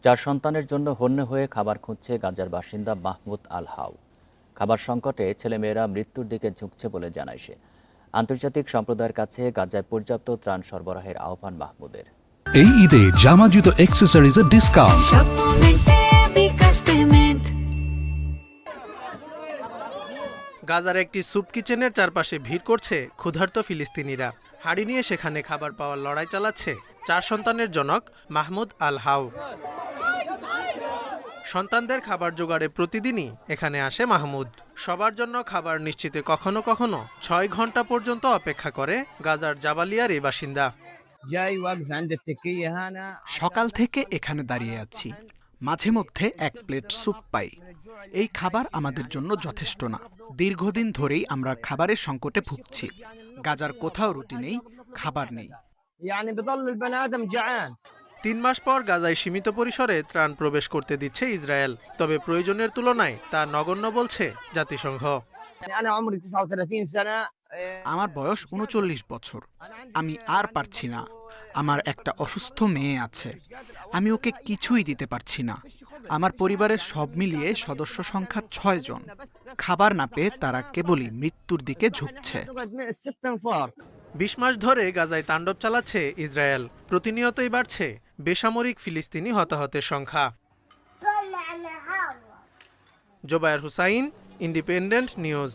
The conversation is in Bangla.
চার সন্তানের জন্য হন্যে হয়ে খাবার খুঁজছে গাজার বাসিন্দা মাহমুদ আল হাউ। খাবার সংকটে ছেলেমেয়েরা মৃত্যুর দিকে ঝুঁকছে বলে জানায় সে। আন্তর্জাতিক সম্প্রদায়ের কাছে গাজায় পর্যাপ্ত ত্রাণ সরবরাহের আহ্বান মাহমুদের। এই ঈদে জামা জুতো অ্যাক্সেসরিজের ডিসকাউন্ট। গাজার একটি স্যুপ কিচেনের চারপাশে ভিড় করছে ক্ষুধার্ত ফিলিস্তিনিরা। হাঁড়ি নিয়ে সেখানে খাবার পাওয়ার লড়াই চালাচ্ছে চার সন্তানের জনক মাহমুদ আল হাউ। সন্তানদের খাবার জোগাড়ে প্রতিদিনই এখানে আসে মাহমুদ। সবার জন্য খাবার নিশ্চিতে কখনো কখনো 6 ঘন্টা পর্যন্ত অপেক্ষা করে গাজার জাবালিয়ার এই বাসিন্দা। সকাল থেকে এখানে দাঁড়িয়ে আছি, মাঝে মধ্যে এক প্লেট স্যুপ পাই। এই খাবার আমাদের জন্য যথেষ্ট না। দীর্ঘদিন ধরেই আমরা খাবারের সংকটে ভুগছি। গাজার কোথাও রুটি নেই, খাবার নেই। 3 মাস পর গাজায় সীমিত পরিসরে ত্রাণ প্রবেশ করতে দিচ্ছে ইসরায়েল, তবে প্রয়োজনের তুলনায় তা নগণ্য বলছে জাতিসংঘ। আমার বয়স 39 বছর। আমি আর পারছি না। আমার একটা অসুস্থ মেয়ে আছে, আমি ওকে কিছুই দিতে পারছি না। আমার পরিবারের সব মিলিয়ে সদস্য সংখ্যা 6 জন। খাবার না পেয়ে তারা কেবলই মৃত্যুর দিকে ঝুঁকছে। 20 মাস ধরে গাজায় তাণ্ডব চালাচ্ছে ইসরায়েল। প্রতিনিয়তই বাড়ছে বেসামরিক ফিলিস্তিনি হতাহতের সংখ্যা। Zobayer Hussain, independent news.